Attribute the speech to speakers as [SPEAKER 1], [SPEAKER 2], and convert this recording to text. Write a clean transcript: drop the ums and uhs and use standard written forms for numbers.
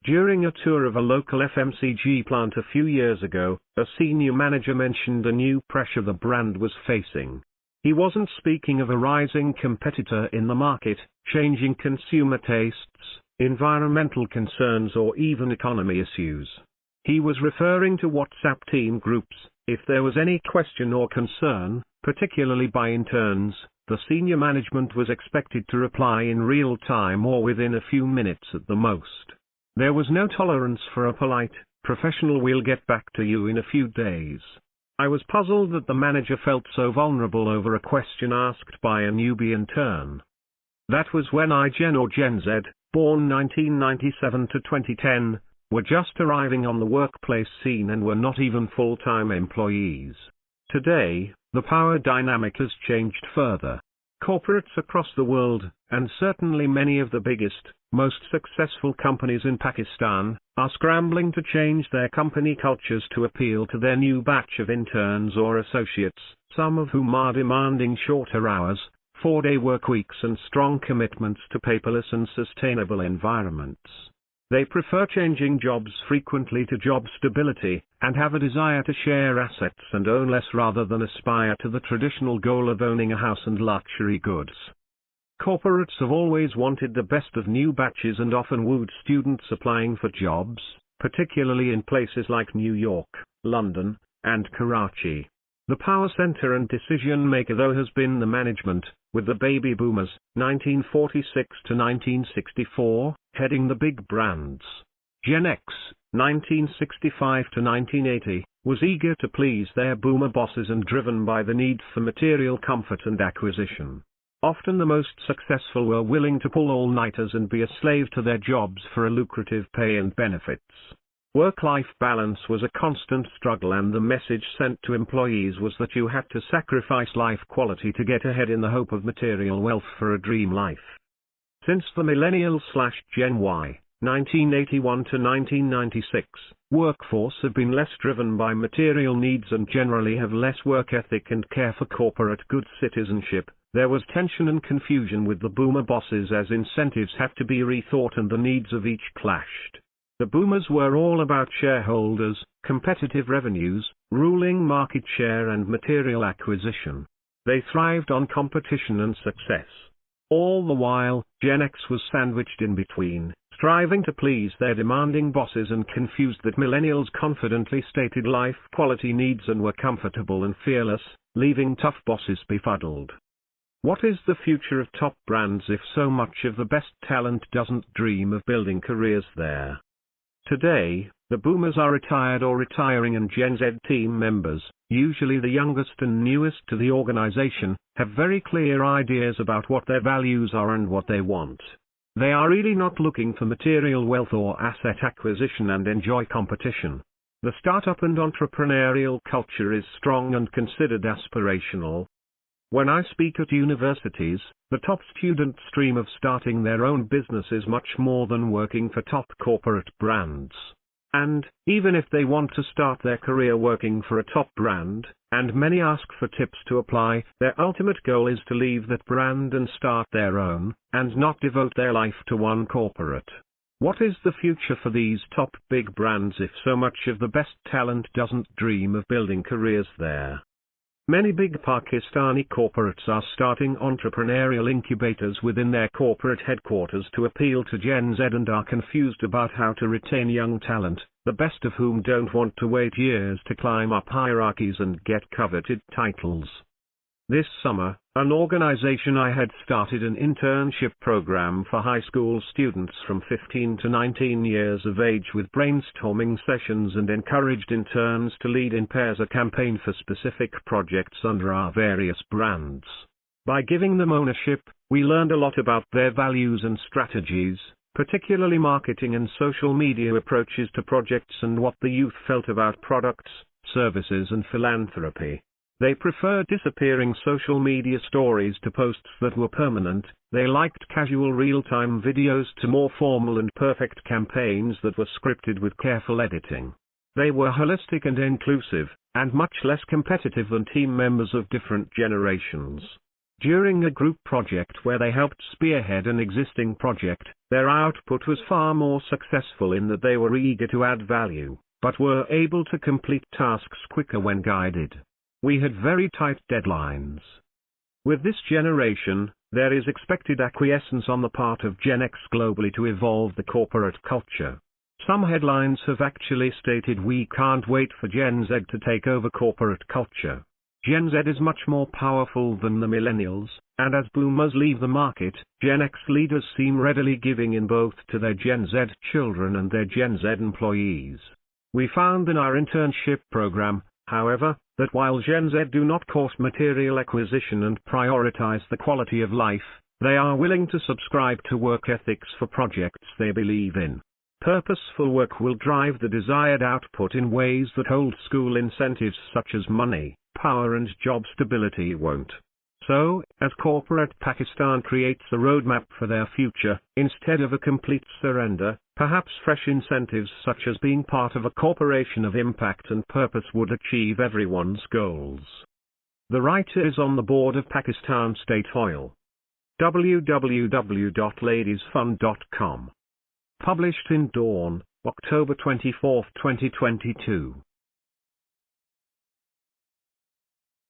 [SPEAKER 1] During a tour of a local FMCG plant a few years ago, a senior manager mentioned the new pressure the brand was facing. He wasn't speaking of a rising competitor in the market, changing consumer tastes, environmental concerns or even economy issues. He was referring to WhatsApp team groups. If there was any question or concern, particularly by interns, the senior management was expected to reply in real time or within a few minutes at the most. There was no tolerance for a polite, professional "we'll get back to you in a few days." I was puzzled that the manager felt so vulnerable over a question asked by a newbie intern. That was when Gen Z, born 1997 to 2010, were just arriving on the workplace scene and were not even full-time employees. Today, the power dynamic has changed further. Corporates across the world, and certainly many of the biggest, most successful companies in Pakistan, are scrambling to change their company cultures to appeal to their new batch of interns or associates, some of whom are demanding shorter hours, 4-day work weeks and strong commitments to paperless and sustainable environments. They prefer changing jobs frequently to job stability, and have a desire to share assets and own less rather than aspire to the traditional goal of owning a house and luxury goods. Corporates have always wanted the best of new batches and often wooed students applying for jobs, particularly in places like New York, London, and Karachi. The power center and decision maker though has been the management, with the baby boomers, 1946 to 1964, heading the big brands. Gen X, 1965 to 1980, was eager to please their boomer bosses and driven by the need for material comfort and acquisition. Often the most successful were willing to pull all-nighters and be a slave to their jobs for a lucrative pay and benefits. Work-life balance was a constant struggle, and the message sent to employees was that you had to sacrifice life quality to get ahead in the hope of material wealth for a dream life. Since the Millennial/Gen Y, 1981 to 1996, workforce have been less driven by material needs and generally have less work ethic and care for corporate good citizenship, there was tension and confusion with the boomer bosses as incentives had to be rethought and the needs of each clashed. The boomers were all about shareholders, competitive revenues, ruling market share and material acquisition. They thrived on competition and success. All the while, Gen X was sandwiched in between, striving to please their demanding bosses and confused that millennials confidently stated life quality needs and were comfortable and fearless, leaving tough bosses befuddled. What is the future of top brands if so much of the best talent doesn't dream of building careers there? Today, the boomers are retired or retiring, and Gen Z team members, usually the youngest and newest to the organization, have very clear ideas about what their values are and what they want. They are really not looking for material wealth or asset acquisition and enjoy competition. The startup and entrepreneurial culture is strong and considered aspirational. When I speak at universities, the top student stream of starting their own business is much more than working for top corporate brands. And, even if they want to start their career working for a top brand, and many ask for tips to apply, their ultimate goal is to leave that brand and start their own, and not devote their life to one corporate. What is the future for these top big brands if so much of the best talent doesn't dream of building careers there? Many big Pakistani corporates are starting entrepreneurial incubators within their corporate headquarters to appeal to Gen Z and are confused about how to retain young talent, the best of whom don't want to wait years to climb up hierarchies and get coveted titles. This summer, an organization I had started an internship program for high school students from 15 to 19 years of age with brainstorming sessions and encouraged interns to lead in pairs a campaign for specific projects under our various brands. By giving them ownership, we learned a lot about their values and strategies, particularly marketing and social media approaches to projects and what the youth felt about products, services and philanthropy. They preferred disappearing social media stories to posts that were permanent, they liked casual real-time videos to more formal and perfect campaigns that were scripted with careful editing. They were holistic and inclusive, and much less competitive than team members of different generations. During a group project where they helped spearhead an existing project, their output was far more successful in that they were eager to add value, but were able to complete tasks quicker when guided. We had very tight deadlines. With this generation, there is expected acquiescence on the part of Gen X globally to evolve the corporate culture. Some headlines have actually stated we can't wait for Gen Z to take over corporate culture. Gen Z is much more powerful than the millennials, and as boomers leave the market, Gen X leaders seem readily giving in both to their Gen Z children and their Gen Z employees. We found in our internship program, however, that while Gen Z do not court material acquisition and prioritize the quality of life, they are willing to subscribe to work ethics for projects they believe in. Purposeful work will drive the desired output in ways that old school incentives such as money, power and job stability won't. So, as corporate Pakistan creates a roadmap for their future, instead of a complete surrender, perhaps fresh incentives such as being part of a corporation of impact and purpose would achieve everyone's goals. The writer is on the board of Pakistan State Oil. www.ladiesfund.com. Published in Dawn, October 24, 2022.